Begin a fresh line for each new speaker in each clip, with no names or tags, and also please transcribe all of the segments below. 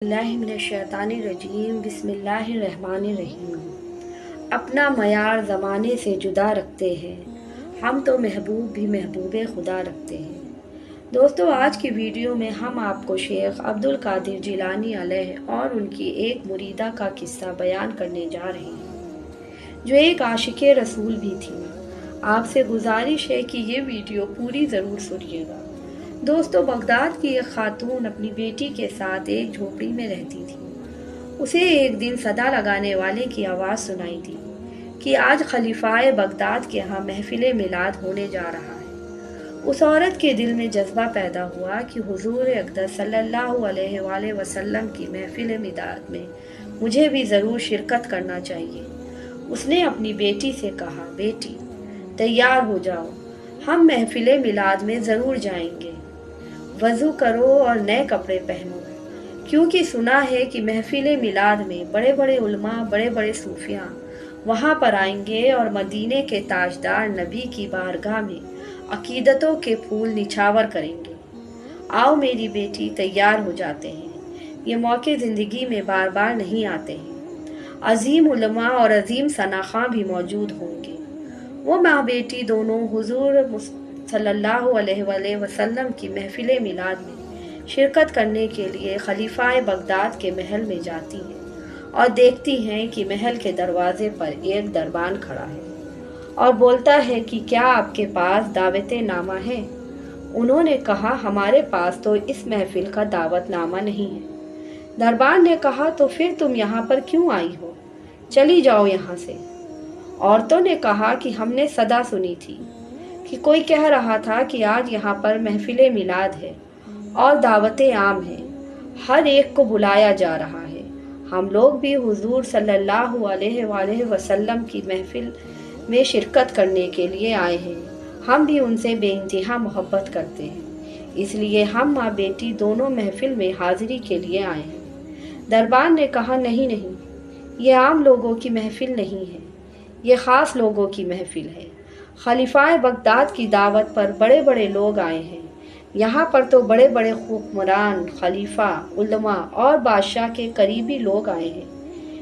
اللہ من الشیطان الرجیم بسم اللہ الرحمن الرحیم۔ اپنا معیار زمانے سے جدا رکھتے ہیں، ہم تو محبوب بھی محبوب خدا رکھتے ہیں۔ دوستو، آج کی ویڈیو میں ہم آپ کو شیخ عبد القادر جیلانی علیہ اور ان کی ایک مریدہ کا قصہ بیان کرنے جا رہے ہیں، جو ایک عاشق رسول بھی تھی۔ آپ سے گزارش ہے کہ یہ ویڈیو پوری ضرور سنیے گا۔ دوستو، بغداد کی ایک خاتون اپنی بیٹی کے ساتھ ایک جھوپڑی میں رہتی تھی۔ اسے ایک دن صدا لگانے والے کی آواز سنائی دی کہ آج خلیفہ بغداد کے ہاں محفل میلاد ہونے جا رہا ہے۔ اس عورت کے دل میں جذبہ پیدا ہوا کہ حضور اقدس صلی اللہ علیہ وآلہ وسلم کی محفل میلاد میں مجھے بھی ضرور شرکت کرنا چاہیے۔ اس نے اپنی بیٹی سے کہا، بیٹی تیار ہو جاؤ، ہم محفل میلاد میں ضرور جائیں گے۔ وضو کرو اور نئے کپڑے پہنو، کیونکہ سنا ہے کہ محفل میلاد میں بڑے بڑے علماء، بڑے بڑے صوفیاء وہاں پر آئیں گے اور مدینے کے تاجدار نبی کی بارگاہ میں عقیدتوں کے پھول نچھاور کریں گے۔ آؤ میری بیٹی، تیار ہو جاتے ہیں، یہ موقع زندگی میں بار بار نہیں آتے ہیں۔ عظیم علماء اور عظیم ثناخواں بھی موجود ہوں گے۔ وہ ماں بیٹی دونوں حضور صلی اللہ علیہ وآلہ وسلم کی محفل میلاد میں شرکت کرنے کے لیے خلیفہ بغداد کے محل میں جاتی ہیں اور دیکھتی ہیں کہ محل کے دروازے پر ایک دربان کھڑا ہے اور بولتا ہے کہ کیا آپ کے پاس دعوت نامہ ہے؟ انہوں نے کہا، ہمارے پاس تو اس محفل کا دعوت نامہ نہیں ہے۔ دربان نے کہا، تو پھر تم یہاں پر کیوں آئی ہو؟ چلی جاؤ یہاں سے۔ عورتوں نے کہا کہ ہم نے صدا سنی تھی کہ کوئی کہہ رہا تھا کہ آج یہاں پر محفل میلاد ہے اور دعوتیں عام ہیں، ہر ایک کو بلایا جا رہا ہے۔ ہم لوگ بھی حضور صلی اللہ علیہ وآلہ وسلم کی محفل میں شرکت کرنے کے لیے آئے ہیں۔ ہم بھی ان سے بے انتہا محبت کرتے ہیں، اس لیے ہم ماں بیٹی دونوں محفل میں حاضری کے لیے آئے ہیں۔ دربان نے کہا، نہیں نہیں، یہ عام لوگوں کی محفل نہیں ہے، یہ خاص لوگوں کی محفل ہے۔ خلیفہ بغداد کی دعوت پر بڑے بڑے لوگ آئے ہیں، یہاں پر تو بڑے بڑے حکمران، خلیفہ، علماء اور بادشاہ کے قریبی لوگ آئے ہیں۔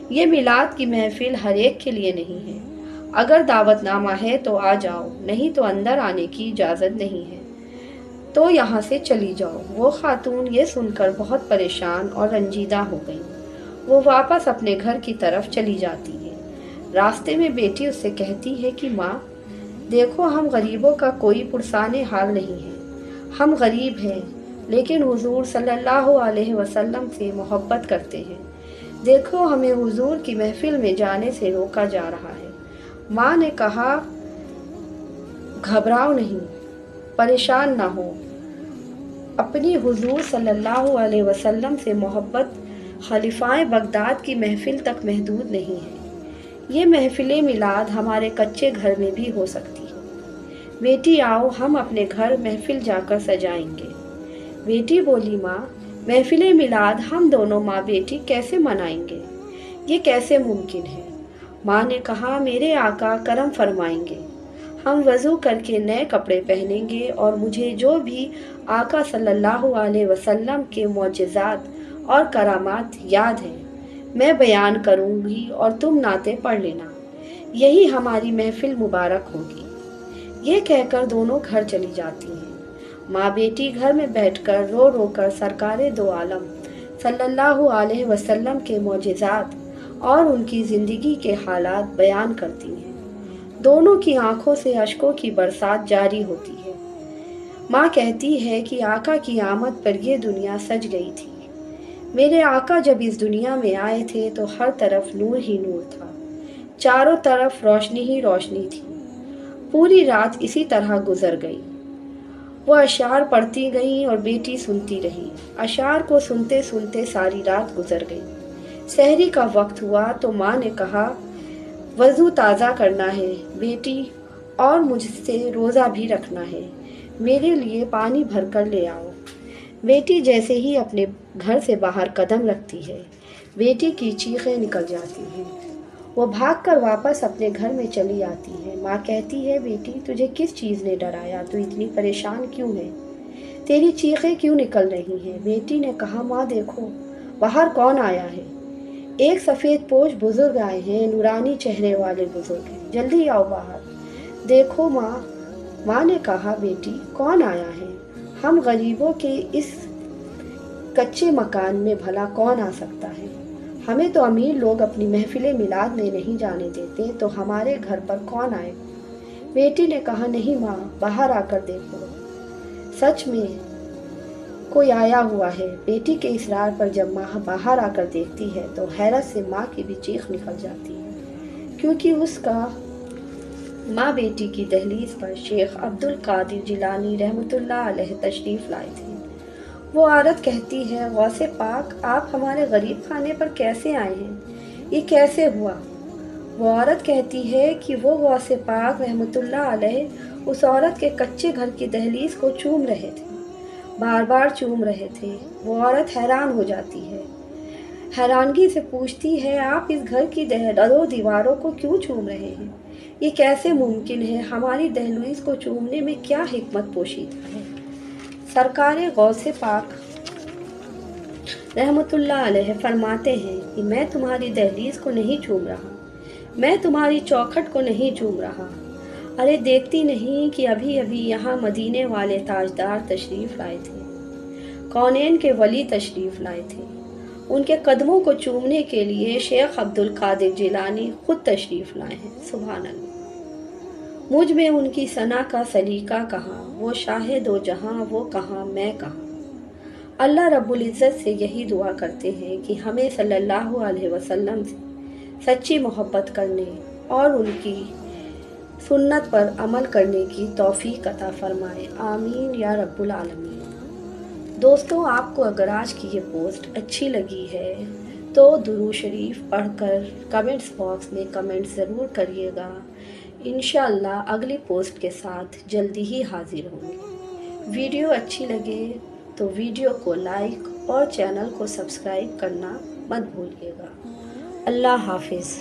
یہ میلاد کی محفل ہر ایک کے لیے نہیں ہے۔ اگر دعوت نامہ ہے تو آ جاؤ، نہیں تو اندر آنے کی اجازت نہیں ہے، تو یہاں سے چلی جاؤ۔ وہ خاتون یہ سن کر بہت پریشان اور رنجیدہ ہو گئی۔ وہ واپس اپنے گھر کی طرف چلی جاتی ہے۔ راستے میں بیٹی اس سے کہتی ہے کہ ماں دیکھو، ہم غریبوں کا کوئی پرسان حال نہیں ہے، ہم غریب ہیں لیکن حضور صلی اللہ علیہ وسلم سے محبت کرتے ہیں۔ دیکھو، ہمیں حضور کی محفل میں جانے سے روکا جا رہا ہے۔ ماں نے کہا، گھبراؤ نہیں، پریشان نہ ہو۔ اپنی حضور صلی اللہ علیہ وسلم سے محبت خلیفہ بغداد کی محفل تک محدود نہیں ہے، یہ محفل میلاد ہمارے کچے گھر میں بھی ہو سکتی ہے۔ بیٹی آؤ، ہم اپنے گھر محفل جا کر سجائیں گے۔ بیٹی بولی، ماں محفل میلاد ہم دونوں ماں بیٹی کیسے منائیں گے؟ یہ کیسے ممکن ہے؟ ماں نے کہا، میرے آقا کرم فرمائیں گے، ہم وضو کر کے نئے کپڑے پہنیں گے اور مجھے جو بھی آقا صلی اللہ علیہ وسلم کے معجزات اور کرامات یاد ہیں میں بیان کروں گی اور تم نعتیں پڑھ لینا، یہی ہماری محفل مبارک ہوگی۔ یہ کہہ کر دونوں گھر چلی جاتی ہیں۔ ماں بیٹی گھر میں بیٹھ کر رو رو کر سرکار دو عالم صلی اللہ علیہ وسلم کے معجزات اور ان کی زندگی کے حالات بیان کرتی ہیں۔ دونوں کی آنکھوں سے اشکوں کی برسات جاری ہوتی ہے۔ ماں کہتی ہے کہ آقا کی آمد پر یہ دنیا سج گئی تھی۔ میرے آقا جب اس دنیا میں آئے تھے تو ہر طرف نور ہی نور تھا، چاروں طرف روشنی ہی روشنی تھی۔ پوری رات اسی طرح گزر گئی۔ وہ اشعار پڑھتی گئیں اور بیٹی سنتی رہی۔ اشعار کو سنتے سنتے ساری رات گزر گئی۔ سحری کا وقت ہوا تو ماں نے کہا، وضو تازہ کرنا ہے بیٹی، اور مجھ سے روزہ بھی رکھنا ہے، میرے لیے پانی بھر کر لے آؤ۔ بیٹی جیسے ہی اپنے گھر سے باہر قدم رکھتی ہے، بیٹی کی چیخیں نکل جاتی ہیں۔ وہ بھاگ کر واپس اپنے گھر میں چلی آتی ہے۔ ماں کہتی ہے، بیٹی تجھے کس چیز نے ڈرایا؟ تو اتنی پریشان کیوں ہے؟ تیری چیخیں کیوں نکل رہی ہیں؟ بیٹی نے کہا، ماں دیکھو، باہر کون آیا ہے؟ ایک سفید پوش بزرگ آئے ہیں، نورانی چہرے والے بزرگ ہیں، جلدی آؤ باہر۔ دیکھو ماں، ماں نے کہا بیٹی کون آیا ہے؟ ہم غریبوں کے اس کچے مکان میں بھلا کون آ سکتا ہے؟ ہمیں تو امیر لوگ اپنی محفل میلاد میں نہیں جانے دیتے، تو ہمارے گھر پر کون آئے؟ بیٹی نے کہا نہیں ماں، باہر آ کر دیکھو، سچ میں کوئی آیا ہوا ہے۔ بیٹی کے اصرار پر جب ماں باہر آ کر دیکھتی ہے تو حیرت سے ماں کی بھی چیخ نکل جاتی ہے، کیونکہ اس کا ماں بیٹی کی دہلیز پر شیخ عبد القادر جیلانی رحمۃ اللہ علیہ تشریف لائے تھے۔ وہ عورت کہتی ہے غوث پاک آپ ہمارے غریب خانے پر کیسے آئے ہیں؟ یہ کیسے ہوا؟ وہ عورت کہتی ہے کہ وہ غوث پاک رحمۃ اللہ علیہ اس عورت کے کچے گھر کی دہلیز کو چوم رہے تھے، بار بار چوم رہے تھے۔ وہ عورت حیران ہو جاتی ہے، حیرانگی سے پوچھتی ہے آپ اس گھر کی دو دیواروں کو کیوں چوم رہے ہیں؟ یہ کیسے ممکن ہے؟ ہماری دہلیز کو چومنے میں کیا حکمت پوشیدہ ہے؟ سرکار غوث پاک رحمۃ اللہ علیہ فرماتے ہیں کہ میں تمہاری دہلیز کو نہیں چوم رہا، میں تمہاری چوکھٹ کو نہیں چوم رہا۔ ارے دیکھتی نہیں کہ ابھی ابھی یہاں مدینے والے تاجدار تشریف لائے تھے، کونین کے ولی تشریف لائے تھے، ان کے قدموں کو چومنے کے لیے شیخ عبد القادر جیلانی خود تشریف لائے ہیں۔ سبحان اللہ! مجھ میں ان کی ثنا کا سلیقہ کہاں، وہ شاہ دو جہاں وہ کہاں میں کہاں۔ اللہ رب العزت سے یہی دعا کرتے ہیں کہ ہمیں صلی اللہ علیہ وسلم سے سچی محبت کرنے اور ان کی سنت پر عمل کرنے کی توفیق عطا فرمائے، آمین یا رب العالمین۔ دوستوں، آپ کو اگر آج کی یہ پوسٹ اچھی لگی ہے تو درود شریف پڑھ کر کمنٹس باکس میں کمنٹ ضرور کریے گا۔ انشاءاللہ اگلی پوسٹ کے ساتھ جلدی ہی حاضر ہوں گے۔ ویڈیو اچھی لگے تو ویڈیو کو لائک اور چینل کو سبسکرائب کرنا مت بھولیے گا۔ اللہ حافظ۔